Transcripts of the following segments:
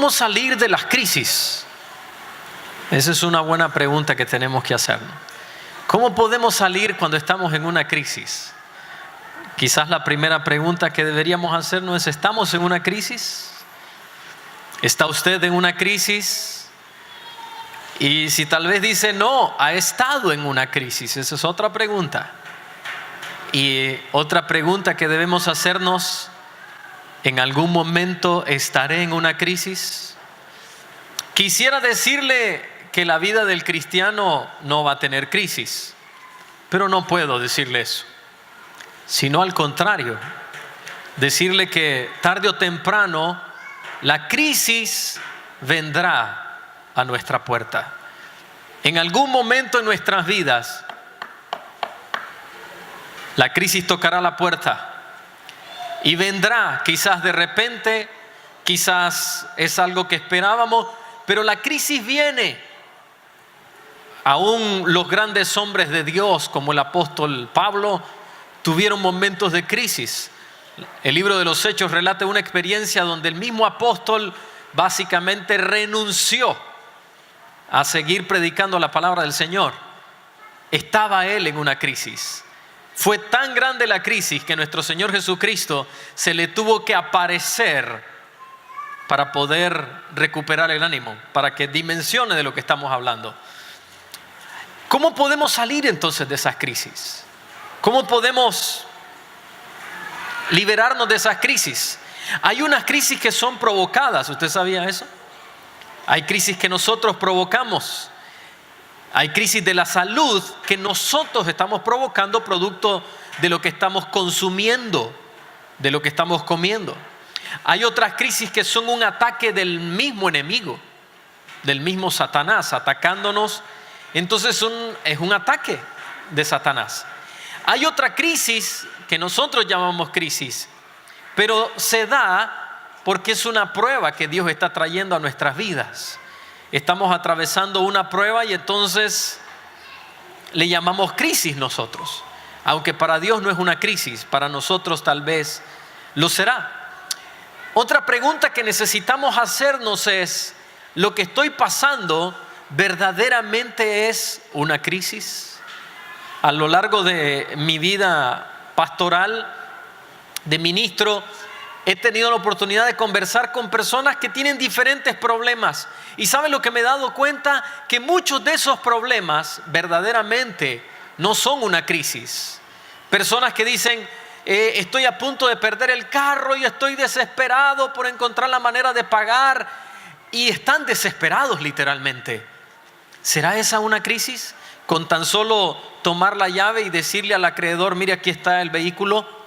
podemos salir de las crisis? Esa es una buena pregunta que tenemos que hacernos. ¿Cómo podemos salir cuando estamos en una crisis? Quizás la primera pregunta que deberíamos hacernos es: ¿estamos en una crisis? ¿Está usted en una crisis? Y si tal vez dice no, ha estado en una crisis, esa es otra pregunta. Y otra pregunta que debemos hacernos: ¿en algún momento estaré en una crisis? Quisiera decirle que la vida del cristiano no va a tener crisis, pero no puedo decirle eso, sino al contrario, decirle que tarde o temprano la crisis vendrá a nuestra puerta. En algún momento en nuestras vidas la crisis tocará la puerta y vendrá, quizás de repente, quizás es algo que esperábamos, pero la crisis viene. Aún los grandes hombres de Dios, como el apóstol Pablo, tuvieron momentos de crisis. El libro de los Hechos relata una experiencia donde el mismo apóstol básicamente renunció a seguir predicando la palabra del Señor. Estaba él en una crisis. Fue tan grande la crisis que nuestro Señor Jesucristo se le tuvo que aparecer para poder recuperar el ánimo, para que dimensione de lo que estamos hablando. ¿Cómo podemos salir entonces de esas crisis? ¿Cómo podemos liberarnos de esas crisis? Hay unas crisis que son provocadas, ¿usted sabía eso? Hay crisis que nosotros provocamos. Hay crisis de la salud que nosotros estamos provocando producto de lo que estamos consumiendo, de lo que estamos comiendo. Hay otras crisis que son un ataque del mismo enemigo, del mismo Satanás, atacándonos. Entonces es un ataque de Satanás. Hay otra crisis que nosotros llamamos crisis, pero se da porque es una prueba que Dios está trayendo a nuestras vidas. Estamos atravesando una prueba y entonces le llamamos crisis nosotros. Aunque para Dios no es una crisis, para nosotros tal vez lo será. Otra pregunta que necesitamos hacernos es: ¿lo que estoy pasando verdaderamente es una crisis? A lo largo de mi vida pastoral, de ministro, he tenido la oportunidad de conversar con personas que tienen diferentes problemas. ¿Y saben lo que me he dado cuenta? Que muchos de esos problemas verdaderamente no son una crisis. Personas que dicen: estoy a punto de perder el carro y estoy desesperado por encontrar la manera de pagar. Y están desesperados literalmente. ¿Será esa una crisis? Con tan solo tomar la llave y decirle al acreedor: mire, aquí está el vehículo.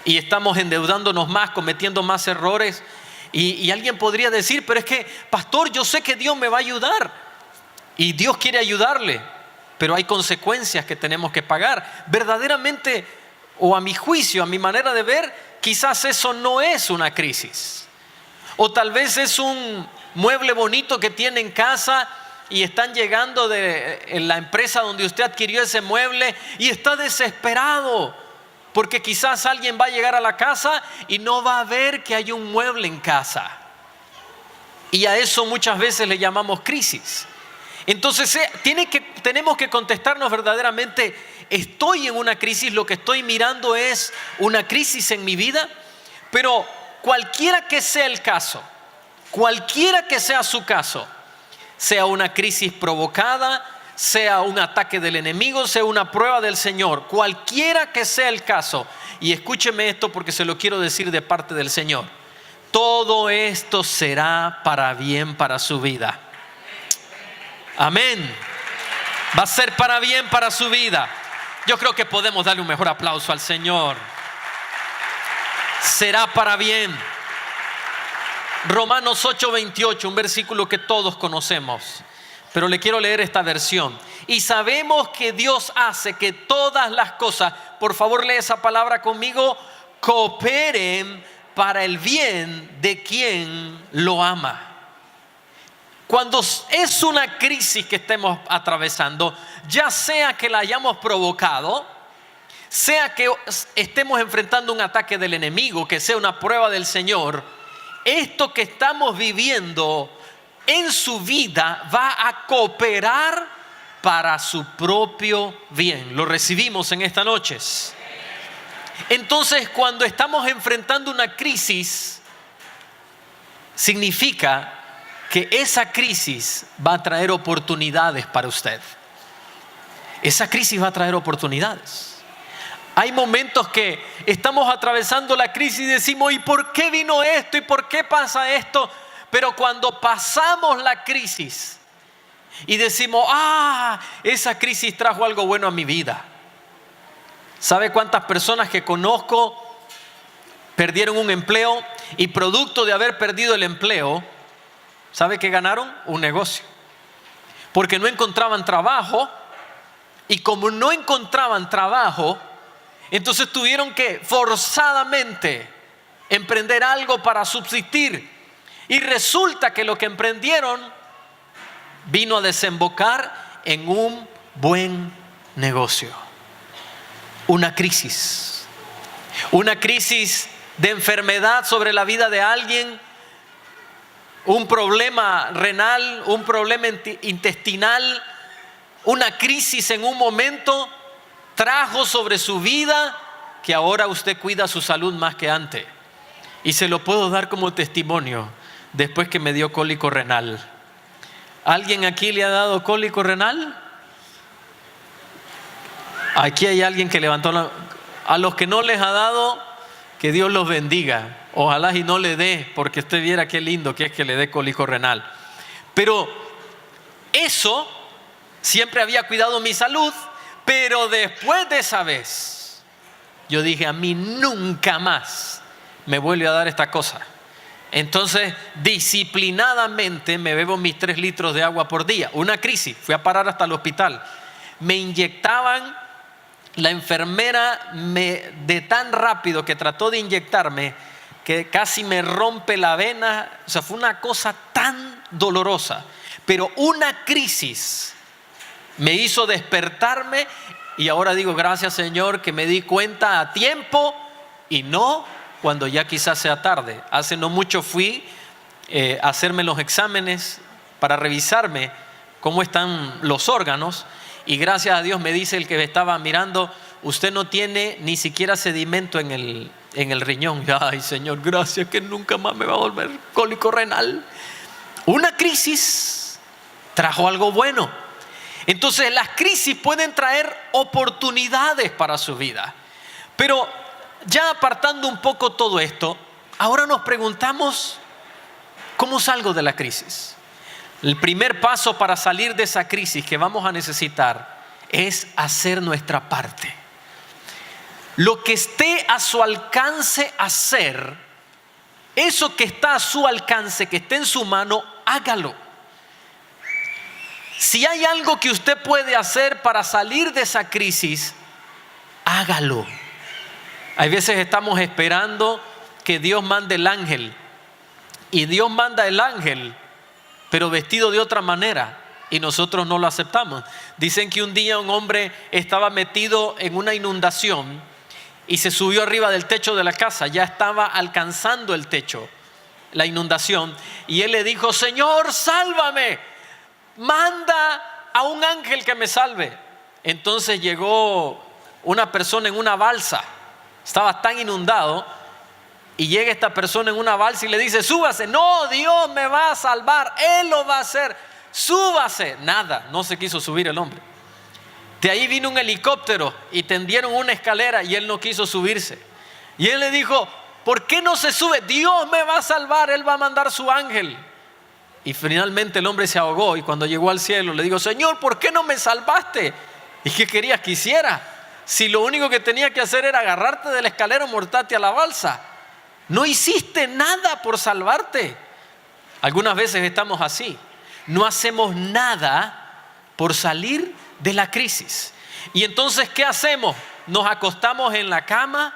Y estamos endeudándonos más, cometiendo más errores. Y alguien podría decir: pero es que, pastor, yo sé que Dios me va a ayudar. Y Dios quiere ayudarle, pero hay consecuencias que tenemos que pagar. Verdaderamente, o a mi juicio, a mi manera de ver, quizás eso no es una crisis. O tal vez es un mueble bonito que tiene en casa y están llegando en la empresa donde usted adquirió ese mueble y está desesperado porque quizás alguien va a llegar a la casa y no va a ver que hay un mueble en casa. Y a eso muchas veces le llamamos crisis. Entonces tenemos que contestarnos verdaderamente: ¿estoy en una crisis? ¿Lo que estoy mirando es una crisis en mi vida? Pero cualquiera que sea el caso, cualquiera que sea su caso, sea una crisis provocada, sea un ataque del enemigo, sea una prueba del Señor, cualquiera que sea el caso, y escúcheme esto porque se lo quiero decir de parte del Señor: todo esto será para bien para su vida. Amén. Va a ser para bien para su vida. Yo creo que podemos darle un mejor aplauso al Señor. Será para bien. Romanos 8:28, un versículo que todos conocemos, pero le quiero leer esta versión. Y sabemos que Dios hace que todas las cosas, por favor lee esa palabra conmigo, cooperen para el bien de quien lo ama. Cuando es una crisis que estemos atravesando, ya sea que la hayamos provocado, sea que estemos enfrentando un ataque del enemigo, que sea una prueba del Señor, esto que estamos viviendo en su vida va a cooperar para su propio bien. ¿Lo recibimos en esta noche? Entonces, cuando estamos enfrentando una crisis, significa que esa crisis va a traer oportunidades para usted. Esa crisis va a traer oportunidades. Hay momentos que estamos atravesando la crisis y decimos, ¿y por qué vino esto? ¿Y por qué pasa esto? Pero cuando pasamos la crisis y decimos, esa crisis trajo algo bueno a mi vida. ¿Sabe cuántas personas que conozco perdieron un empleo y producto de haber perdido el empleo, ¿sabe qué ganaron? Un negocio. Porque no encontraban trabajo y como no encontraban trabajo, entonces tuvieron que forzadamente emprender algo para subsistir. Y resulta que lo que emprendieron vino a desembocar en un buen negocio. Una crisis de enfermedad sobre la vida de alguien, un problema renal, un problema intestinal, una crisis en un momento trajo sobre su vida que ahora usted cuida su salud más que antes. Y se lo puedo dar como testimonio después que me dio cólico renal. ¿Alguien aquí le ha dado cólico renal? Aquí hay alguien que levantó la... A los que no les ha dado, que Dios los bendiga. Ojalá y no le dé, porque usted viera qué lindo que es que le dé cólico renal. Pero eso, siempre había cuidado mi salud, pero después de esa vez, yo dije, a mí nunca más me vuelve a dar esta cosa. Entonces, disciplinadamente me bebo mis 3 litros de agua por día. Una crisis, fui a parar hasta el hospital. Me inyectaban, la enfermera de tan rápido que trató de inyectarme, que casi me rompe la vena. O sea, fue una cosa tan dolorosa. Pero una crisis me hizo despertarme y ahora digo, gracias Señor que me di cuenta a tiempo y no cuando ya quizás sea tarde. Hace no mucho fui a hacerme los exámenes para revisarme cómo están los órganos y gracias a Dios me dice el que me estaba mirando, usted no tiene ni siquiera sedimento en el riñón. Ay Señor, gracias que nunca más me va a volver cólico renal. Una crisis trajo algo bueno. Entonces las crisis pueden traer oportunidades para su vida. Pero ya apartando un poco todo esto, ahora nos preguntamos, ¿cómo salgo de la crisis? El primer paso para salir de esa crisis que vamos a necesitar es hacer nuestra parte. Lo que esté a su alcance hacer, eso que está a su alcance, que esté en su mano, hágalo. Si hay algo que usted puede hacer para salir de esa crisis, hágalo. Hay veces estamos esperando que Dios mande el ángel y Dios manda el ángel, pero vestido de otra manera y nosotros no lo aceptamos. Dicen que un día un hombre estaba metido en una inundación y se subió arriba del techo de la casa, ya estaba alcanzando el techo, la inundación, y él le dijo, Señor, sálvame. Manda a un ángel que me salve. Entonces llegó una persona en una balsa, estaba tan inundado, y llega esta persona en una balsa y le dice, súbase. No, Dios me va a salvar, Él lo va a hacer, súbase. Nada, no se quiso subir el hombre. De ahí vino un helicóptero y tendieron una escalera y él no quiso subirse. Y él le dijo, ¿por qué no se sube? Dios me va a salvar, Él va a mandar su ángel. Y finalmente el hombre se ahogó y cuando llegó al cielo le dijo, Señor, ¿por qué no me salvaste? ¿Y qué querías que hiciera? Si lo único que tenía que hacer era agarrarte de la escalera o montarte a la balsa. No hiciste nada por salvarte. Algunas veces estamos así. No hacemos nada por salir de la crisis. Y entonces, ¿qué hacemos? Nos acostamos en la cama,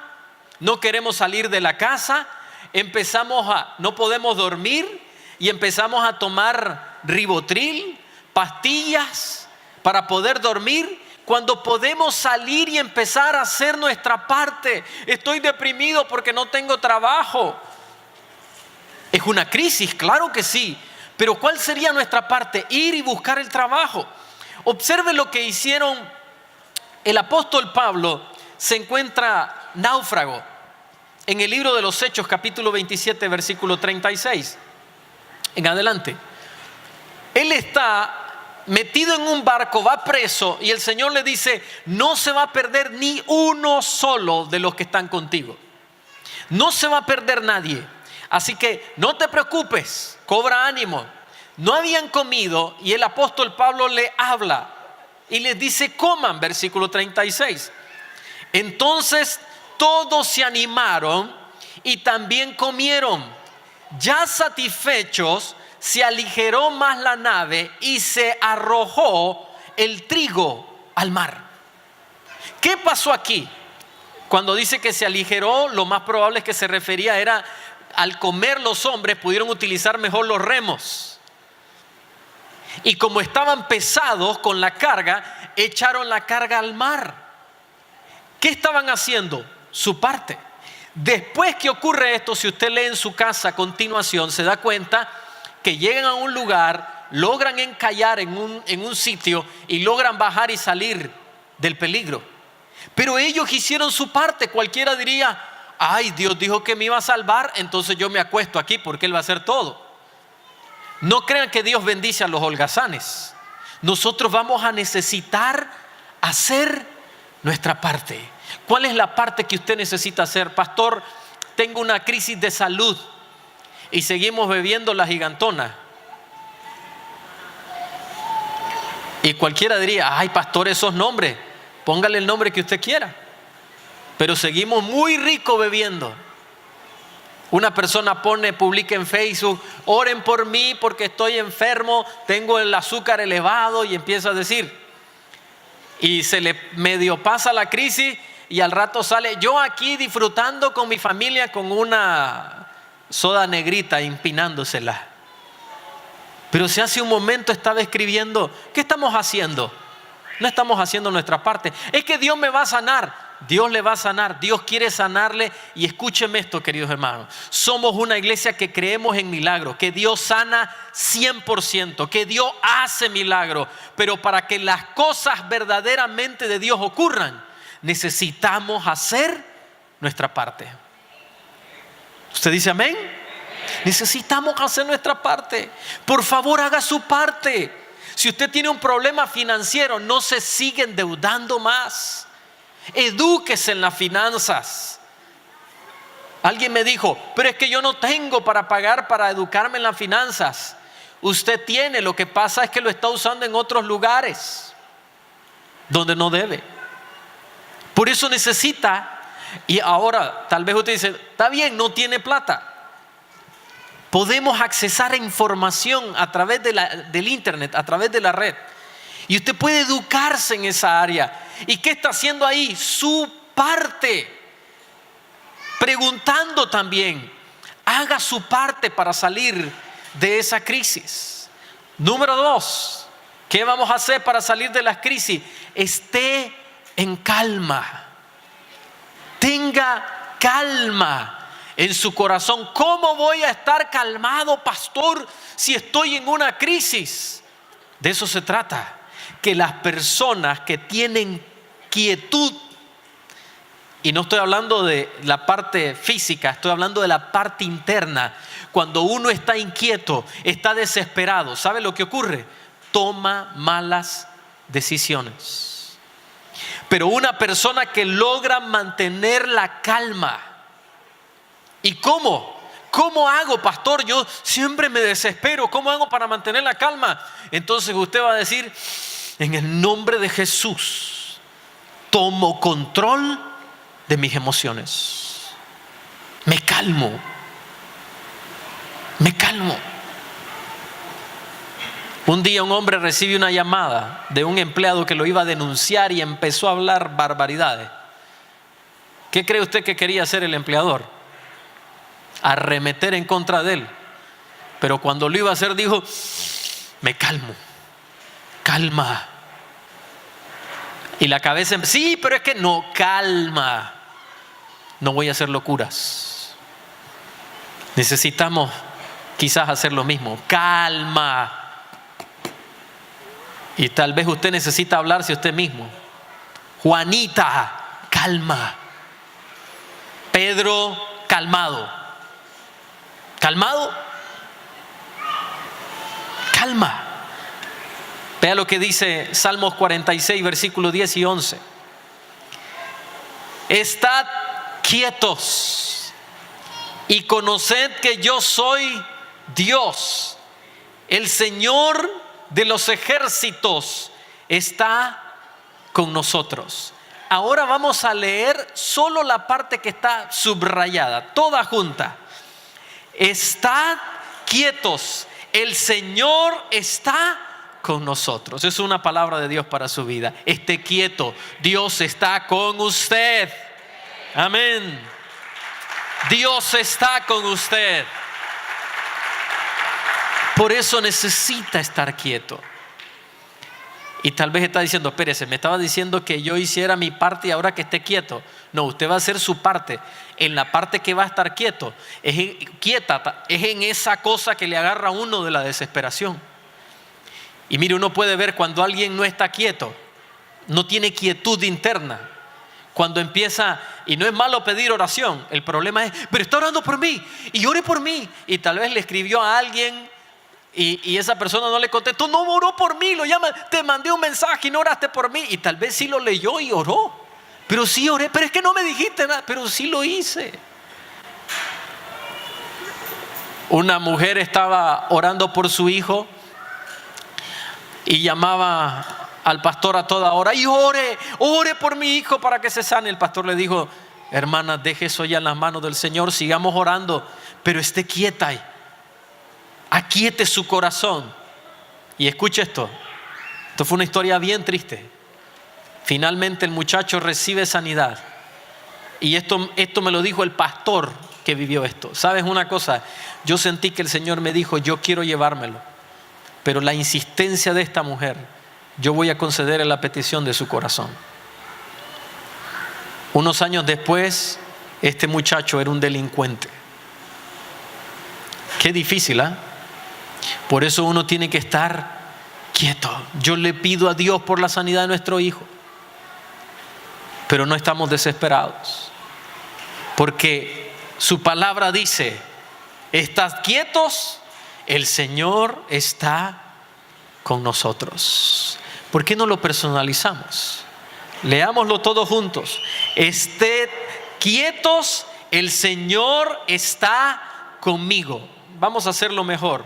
no queremos salir de la casa, no podemos dormir. Y empezamos a tomar Ribotril, pastillas para poder dormir, cuando podemos salir y empezar a hacer nuestra parte. Estoy deprimido porque no tengo trabajo. Es una crisis, claro que sí, pero ¿cuál sería nuestra parte? Ir y buscar el trabajo. Observe lo que hicieron. El apóstol Pablo se encuentra náufrago en el libro de los Hechos, capítulo 27, versículo 36. En adelante. Él está metido en un barco, va preso, y el Señor le dice: no se va a perder ni uno solo de los que están contigo. No se va a perder nadie. Así que no te preocupes, cobra ánimo. No habían comido y el apóstol Pablo le habla y les dice: coman, versículo 36. Entonces todos se animaron y también comieron. Ya satisfechos, se aligeró más la nave y se arrojó el trigo al mar. ¿Qué pasó aquí? Cuando dice que se aligeró, lo más probable es que se refería era al comer los hombres pudieron utilizar mejor los remos. Y como estaban pesados con la carga, echaron la carga al mar. ¿Qué estaban haciendo? Su parte. Después que ocurre esto, si usted lee en su casa a continuación, se da cuenta que llegan a un lugar, logran encallar en un sitio y logran bajar y salir del peligro. Pero ellos hicieron su parte. Cualquiera diría: ay, Dios dijo que me iba a salvar, entonces yo me acuesto aquí porque Él va a hacer todo. No crean que Dios bendice a los holgazanes. Nosotros vamos a necesitar hacer nuestra parte. ¿Cuál es la parte que usted necesita hacer? Pastor, tengo una crisis de salud y seguimos bebiendo la gigantona. Y cualquiera diría: ay, pastor, esos nombres, póngale el nombre que usted quiera. Pero seguimos muy rico bebiendo. Una persona publica en Facebook: oren por mí porque estoy enfermo, tengo el azúcar elevado, y empieza a decir. Y se le medio pasa la crisis y al rato sale: yo aquí disfrutando con mi familia con una soda negrita, empinándosela. Pero si hace un momento estaba escribiendo: ¿qué estamos haciendo? No estamos haciendo nuestra parte. Es que Dios me va a sanar. Dios le va a sanar, Dios quiere sanarle. Y escúcheme esto, queridos hermanos: somos una iglesia que creemos en milagros, que Dios sana 100%, que Dios hace milagros. Pero para que las cosas verdaderamente de Dios ocurran, necesitamos hacer nuestra parte. ¿Usted dice amén? Necesitamos hacer nuestra parte. Por favor, haga su parte. Si usted tiene un problema financiero, no se siga endeudando más. Edúquese en las finanzas. Alguien me dijo: pero es que yo no tengo para pagar para educarme en las finanzas. Usted tiene, lo que pasa es que lo está usando en otros lugares donde no debe. Por eso necesita. Y ahora tal vez usted dice: está bien, no tiene plata. Podemos accesar a información a través del internet, a través de la red. Y usted puede educarse en esa área. ¿Y qué está haciendo ahí? Su parte. Preguntando también. Haga su parte para salir de esa crisis. Número 2. ¿Qué vamos a hacer para salir de la crisis? Esté en calma. Tenga calma en su corazón. ¿Cómo voy a estar calmado, pastor, si estoy en una crisis? De eso se trata. Que las personas que tienen quietud, y no estoy hablando de la parte física, estoy hablando de la parte interna. Cuando uno está inquieto, está desesperado, ¿sabe lo que ocurre? Toma malas decisiones. Pero una persona que logra mantener la calma. ¿Y cómo? ¿Cómo hago, pastor? Yo siempre me desespero. ¿Cómo hago para mantener la calma? Entonces usted va a decir: en el nombre de Jesús, tomo control de mis emociones. Me calmo. Me calmo. Un día un hombre recibe una llamada de un empleado que lo iba a denunciar y empezó a hablar barbaridades. ¿Qué cree usted que quería hacer el empleador? Arremeter en contra de él. Pero cuando lo iba a hacer dijo: me calmo. Calma. Y la cabeza: sí, pero es que no, calma. No voy a hacer locuras. Necesitamos quizás hacer lo mismo. Calma. Y tal vez usted necesita hablarse a usted mismo. Juanita, calma. Pedro, calmado. ¿Calmado? Calma. Vea lo que dice Salmos 46, versículos 10 y 11. Estad quietos y conoced que yo soy Dios. El Señor de los ejércitos está con nosotros. Ahora vamos a leer solo la parte que está subrayada, toda junta. Estad quietos, el Señor está con nosotros. Es una palabra de Dios para su vida. Esté quieto, Dios está con usted. Amén. Dios está con usted. Por eso necesita estar quieto. Y tal vez está diciendo, espérese, me estaba diciendo que yo hiciera mi parte y ahora que esté quieto. No, usted va a hacer su parte. En la parte que va a estar quieto, es en esa cosa que le agarra a uno de la desesperación. Y mire, uno puede ver cuando alguien no está quieto, no tiene quietud interna. Cuando empieza, y no es malo pedir oración, el problema es, pero está orando por mí y ore por mí. Y tal vez le escribió a alguien y esa persona no le contestó, no oró por mí, lo llama, te mandé un mensaje y no oraste por mí. Y tal vez sí lo leyó y oró, pero sí oré, pero es que no me dijiste nada, pero sí lo hice. Una mujer estaba orando por su hijo y llamaba al pastor a toda hora y ore por mi hijo para que se sane. El pastor le dijo, hermana, deje eso ya en las manos del Señor, sigamos orando, pero esté quieta, aquiete su corazón. Y escuche esto fue una historia bien triste. Finalmente el muchacho recibe sanidad. Y esto me lo dijo el pastor que vivió esto. ¿Sabes una cosa? Yo sentí que el Señor me dijo, yo quiero llevármelo, pero la insistencia de esta mujer, yo voy a conceder la petición de su corazón. Unos años después, este muchacho era un delincuente. Qué difícil, ¿eh? Por eso uno tiene que estar quieto. Yo le pido a Dios por la sanidad de nuestro hijo, pero no estamos desesperados, porque su palabra dice, estad quietos, el Señor está con nosotros. ¿Por qué no lo personalizamos? Leámoslo todos juntos. Ested quietos, el Señor está conmigo. Vamos a hacerlo mejor.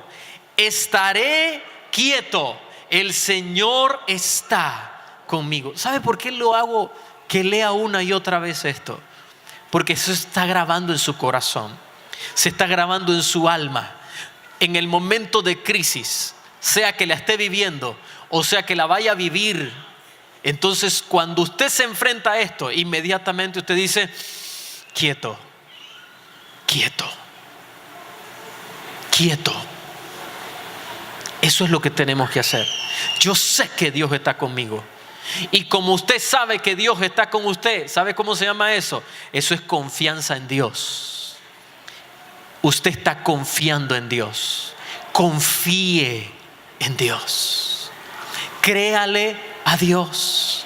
Estaré quieto, el Señor está conmigo. ¿Sabe por qué lo hago que lea una y otra vez esto? Porque eso está grabando en su corazón, se está grabando en su alma. En el momento de crisis, sea que la esté viviendo o sea que la vaya a vivir, entonces cuando usted se enfrenta a esto, inmediatamente usted dice, quieto, quieto, quieto. Eso es lo que tenemos que hacer. Yo sé que Dios está conmigo. Y como usted sabe que Dios está con usted, ¿sabe cómo se llama eso? Eso es confianza en Dios. Usted está confiando en Dios. Confíe en Dios. Créale a Dios.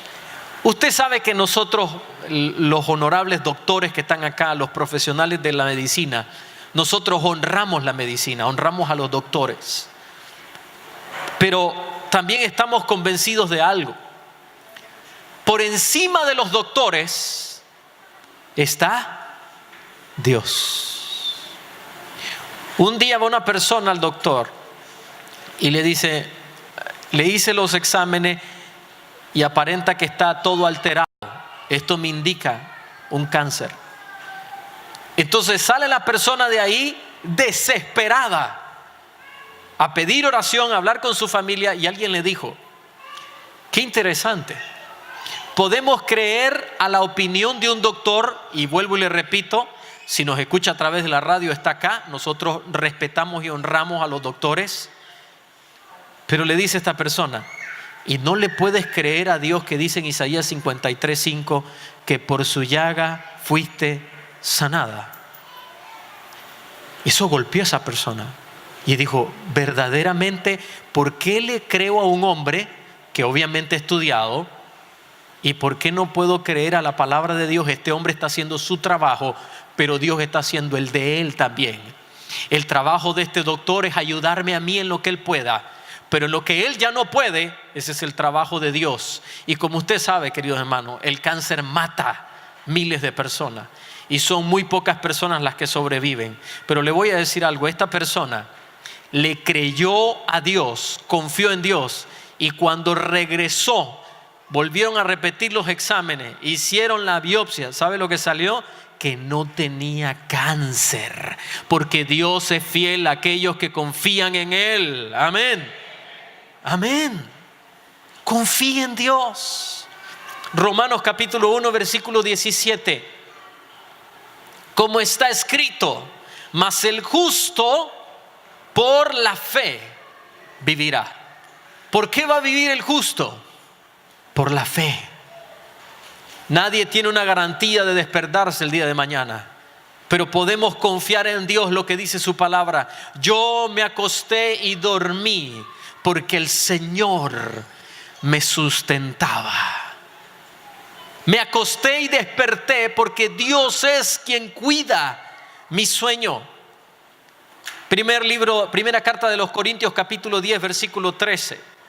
Usted sabe que nosotros, los honorables doctores que están acá, los profesionales de la medicina, nosotros honramos la medicina, honramos a los doctores. Pero también estamos convencidos de algo. Por encima de los doctores está Dios. Un día va una persona al doctor y le dice, le hice los exámenes y aparenta que está todo alterado. Esto me indica un cáncer. Entonces sale la persona de ahí desesperada a pedir oración, a hablar con su familia, y alguien le dijo, qué interesante. Podemos creer a la opinión de un doctor, y vuelvo y le repito, si nos escucha a través de la radio, está acá, nosotros respetamos y honramos a los doctores, pero le dice esta persona, y no le puedes creer a Dios que dice en Isaías 53:5 que por su llaga fuiste sanada. Eso golpeó a esa persona. Y dijo, verdaderamente, ¿por qué le creo a un hombre que obviamente ha estudiado? ¿Y por qué no puedo creer a la palabra de Dios? Este hombre está haciendo su trabajo, pero Dios está haciendo el de él también. El trabajo de este doctor es ayudarme a mí en lo que él pueda, pero en lo que él ya no puede, ese es el trabajo de Dios. Y como usted sabe, queridos hermanos, el cáncer mata miles de personas y son muy pocas personas las que sobreviven. Pero le voy a decir algo, esta persona le creyó a Dios, confió en Dios, y cuando regresó, volvieron a repetir los exámenes, hicieron la biopsia. ¿Sabe lo que salió? Que no tenía cáncer, porque Dios es fiel a aquellos que confían en Él. Amén. Amén. Confía en Dios. Romanos capítulo 1, versículo 17. Como está escrito, mas el justo por la fe vivirá. ¿Por qué va a vivir el justo? Por la fe. Nadie tiene una garantía de despertarse el día de mañana, pero podemos confiar en Dios, lo que dice su palabra. Yo me acosté y dormí porque el Señor me sustentaba. Me acosté y desperté porque Dios es quien cuida mi sueño. Primera carta de los Corintios capítulo 10 versículo 13.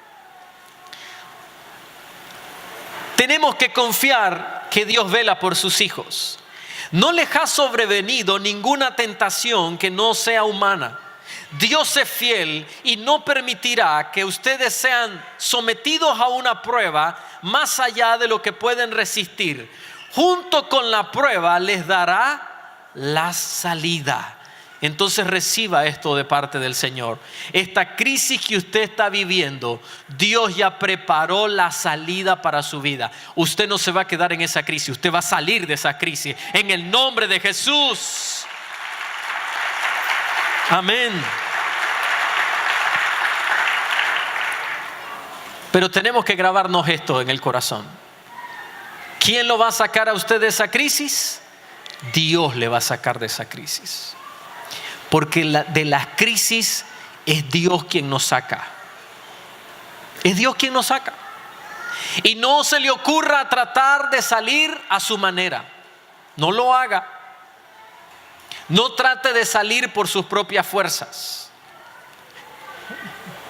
Tenemos que confiar que Dios vela por sus hijos. No les ha sobrevenido ninguna tentación que no sea humana. Dios es fiel y no permitirá que ustedes sean sometidos a una prueba más allá de lo que pueden resistir. Junto con la prueba les dará la salida. Entonces reciba esto de parte del Señor. Esta crisis que usted está viviendo, Dios ya preparó la salida para su vida. Usted no se va a quedar en esa crisis, usted va a salir de esa crisis en el nombre de Jesús. Amén. Pero tenemos que grabarnos esto en el corazón. ¿Quién lo va a sacar a usted de esa crisis? Dios le va a sacar de esa crisis. Porque de las crisis es Dios quien nos saca. Es Dios quien nos saca. Y no se le ocurra tratar de salir a su manera. No lo haga. No trate de salir por sus propias fuerzas.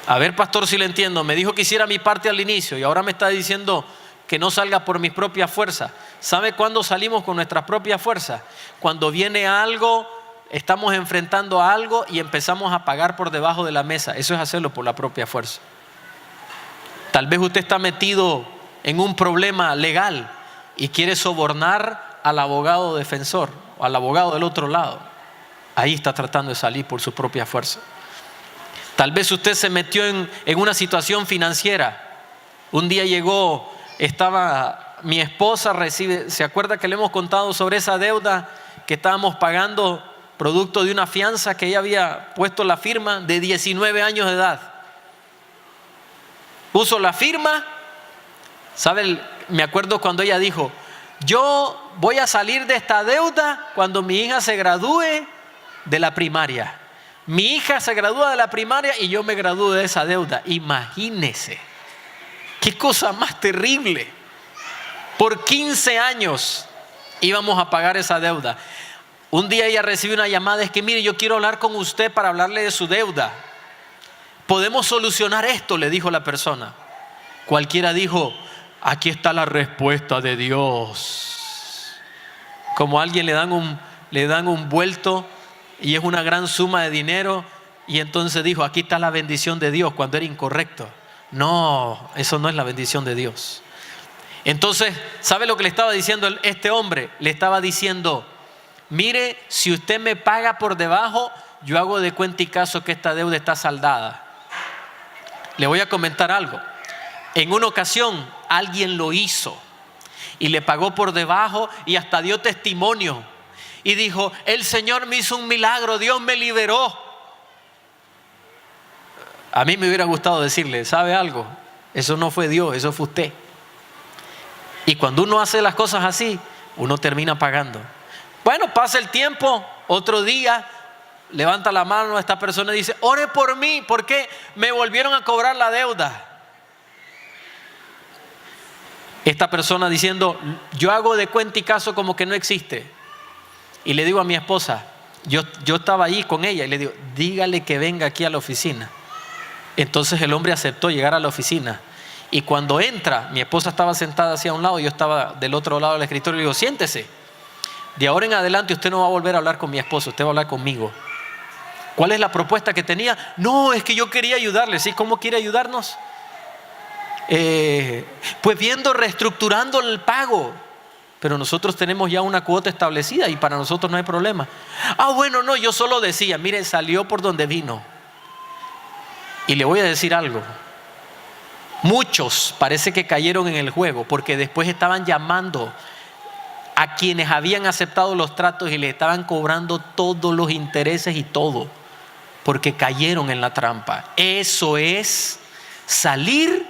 A ver, pastor, si le entiendo. Me dijo que hiciera mi parte al inicio y ahora me está diciendo que no salga por mis propias fuerzas. ¿Sabe cuándo salimos con nuestras propias fuerzas? Cuando viene algo, estamos enfrentando a algo y empezamos a pagar por debajo de la mesa. Eso es hacerlo por la propia fuerza. Tal vez usted está metido en un problema legal y quiere sobornar al abogado defensor o al abogado del otro lado. Ahí está tratando de salir por su propia fuerza. Tal vez usted se metió en una situación financiera. Un día llegó, estaba mi esposa, ¿se acuerda que le hemos contado sobre esa deuda que estábamos pagando producto de una fianza que ella había puesto la firma de 19 años de edad? Puso la firma. ¿Sabe? Me acuerdo cuando ella dijo, yo voy a salir de esta deuda cuando mi hija se gradúe de la primaria. Mi hija se gradúa de la primaria y yo me gradúo de esa deuda. Imagínese. Qué cosa más terrible. Por 15 años íbamos a pagar esa deuda. Un día ella recibió una llamada, es que mire, yo quiero hablar con usted para hablarle de su deuda. ¿Podemos solucionar esto?, le dijo la persona. Cualquiera dijo, aquí está la respuesta de Dios. Como a alguien le dan un vuelto y es una gran suma de dinero y entonces dijo, aquí está la bendición de Dios, cuando era incorrecto. No, eso no es la bendición de Dios. Entonces, ¿sabe lo que le estaba diciendo este hombre? Le estaba diciendo, mire, si usted me paga por debajo, yo hago de cuenta y caso que esta deuda está saldada. Le voy a comentar algo. En una ocasión alguien lo hizo y le pagó por debajo y hasta dio testimonio y dijo, el Señor me hizo un milagro, Dios me liberó. A mí me hubiera gustado decirle, ¿sabe algo? Eso no fue Dios, eso fue usted. Y cuando uno hace las cosas así, uno termina pagando. Bueno, pasa el tiempo, otro día, levanta la mano a esta persona y dice: ore por mí, porque me volvieron a cobrar la deuda. Esta persona diciendo: yo hago de cuenta y caso como que no existe. Y le digo a mi esposa, yo estaba ahí con ella, y le digo: dígale que venga aquí a la oficina. Entonces el hombre aceptó llegar a la oficina. Y cuando entra, mi esposa estaba sentada hacia un lado y yo estaba del otro lado del escritorio. Le digo: siéntese. De ahora en adelante usted no va a volver a hablar con mi esposo, usted va a hablar conmigo. ¿Cuál es la propuesta que tenía? No, es que yo quería ayudarle. ¿Sí? ¿Cómo quiere ayudarnos? Pues reestructurando el pago. Pero nosotros tenemos ya una cuota establecida y para nosotros no hay problema. Bueno, no, yo solo decía, mire, salió por donde vino. Y le voy a decir algo. Muchos parece que cayeron en el juego, porque después estaban llamando a quienes habían aceptado los tratos y le estaban cobrando todos los intereses y todo, porque cayeron en la trampa. Eso es salir,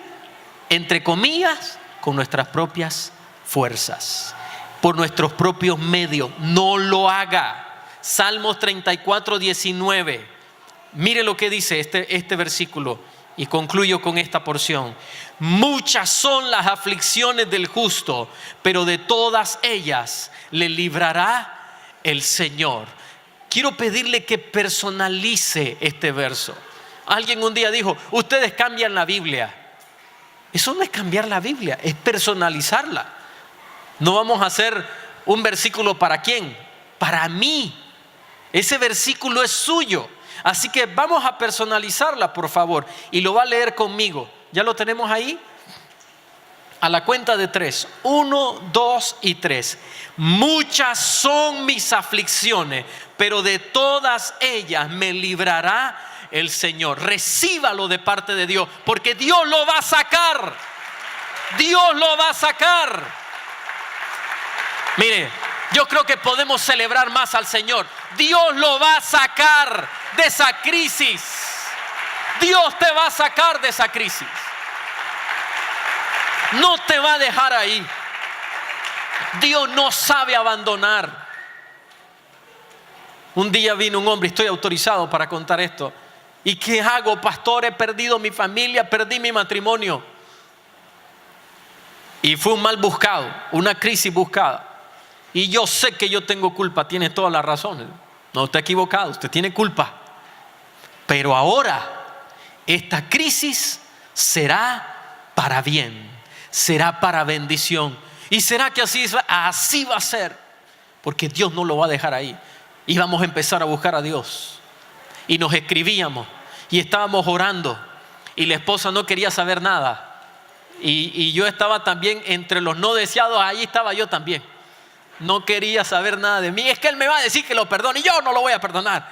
entre comillas, con nuestras propias fuerzas, por nuestros propios medios. No lo haga. Salmos 34, 19. Mire lo que dice este versículo. Y concluyo con esta porción. Muchas son las aflicciones del justo, pero de todas ellas le librará el Señor. Quiero pedirle que personalice este verso. Alguien un día dijo: ustedes cambian la Biblia. Eso no es cambiar la Biblia, es personalizarla. No vamos a hacer un versículo para quién, para mí. Ese versículo es suyo. Así que vamos a personalizarla, por favor. Y lo va a leer conmigo. ¿Ya lo tenemos ahí? A la cuenta de 3. 1, 2 y 3. Muchas son mis aflicciones, pero de todas ellas me librará el Señor. Recíbalo de parte de Dios, porque Dios lo va a sacar. Dios lo va a sacar. Mire, yo creo que podemos celebrar más al Señor. Dios lo va a sacar de esa crisis. Dios te va a sacar de esa crisis. No te va a dejar ahí. Dios no sabe abandonar. Un día vino un hombre, estoy autorizado para contar esto. ¿Y qué hago, pastor? He perdido mi familia, perdí mi matrimonio. Y fue un mal buscado, una crisis buscada. Y yo sé que yo tengo culpa, tiene todas las razones. No está equivocado, usted tiene culpa. Pero ahora, esta crisis será para bien, será para bendición. Y será que así va a ser, porque Dios no lo va a dejar ahí. Y vamos a empezar a buscar a Dios. Y nos escribíamos y estábamos orando. Y la esposa no quería saber nada. Y yo estaba también entre los no deseados, ahí estaba yo también. No quería saber nada de mí. Es que él me va a decir que lo perdone y yo no lo voy a perdonar.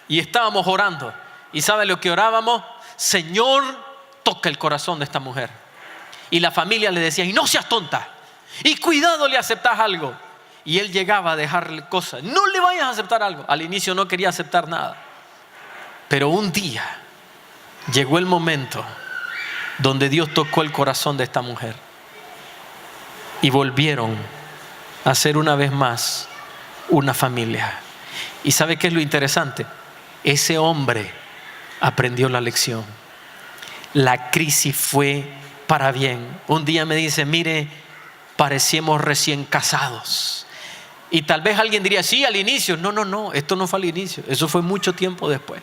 Y estábamos orando. ¿Y sabe lo que orábamos? Señor, toca el corazón de esta mujer. Y la familia le decía: y no seas tonta. Y cuidado, le aceptas algo. Y él llegaba a dejarle cosas. No le vayas a aceptar algo. Al inicio no quería aceptar nada. Pero un día llegó el momento donde Dios tocó el corazón de esta mujer. Y volvieron a ser una vez más una familia. ¿Y sabe qué es lo interesante? Ese hombre aprendió la lección. La crisis fue para bien. Un día me dice: mire, parecíamos recién casados. Y tal vez alguien diría: sí, al inicio. No, esto no fue al inicio. Eso fue mucho tiempo después.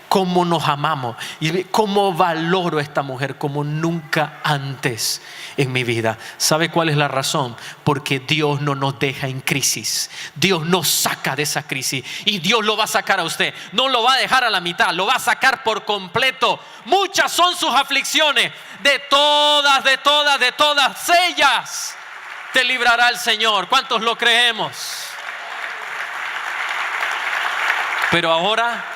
Cómo nos amamos y cómo valoro a esta mujer como nunca antes en mi vida. ¿Sabe cuál es la razón? Porque Dios no nos deja en crisis. Dios nos saca de esa crisis y Dios lo va a sacar a usted. No lo va a dejar a la mitad, lo va a sacar por completo. Muchas son sus aflicciones, de todas ellas te librará el Señor. ¿Cuántos lo creemos? Pero ahora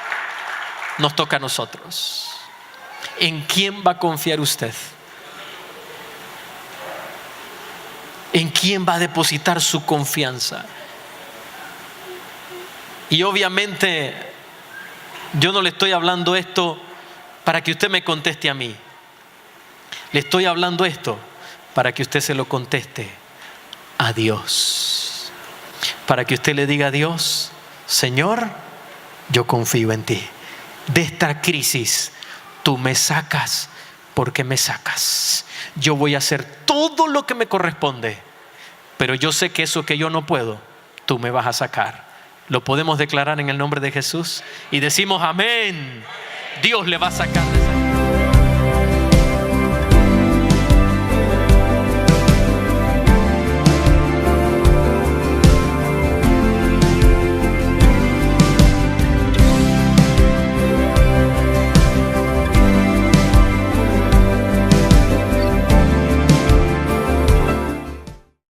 nos toca a nosotros. ¿En quién va a confiar usted? ¿En quién va a depositar su confianza? Y obviamente yo no le estoy hablando esto para que usted me conteste a mí. Le estoy hablando esto para que usted se lo conteste a Dios. Para que usted le diga a Dios: Señor, yo confío en ti. De esta crisis tú me sacas porque me sacas. Yo voy a hacer todo lo que me corresponde, pero yo sé que eso que yo no puedo, tú me vas a sacar. ¿Lo podemos declarar en el nombre de Jesús? Y decimos amén. Dios le va a sacar de esa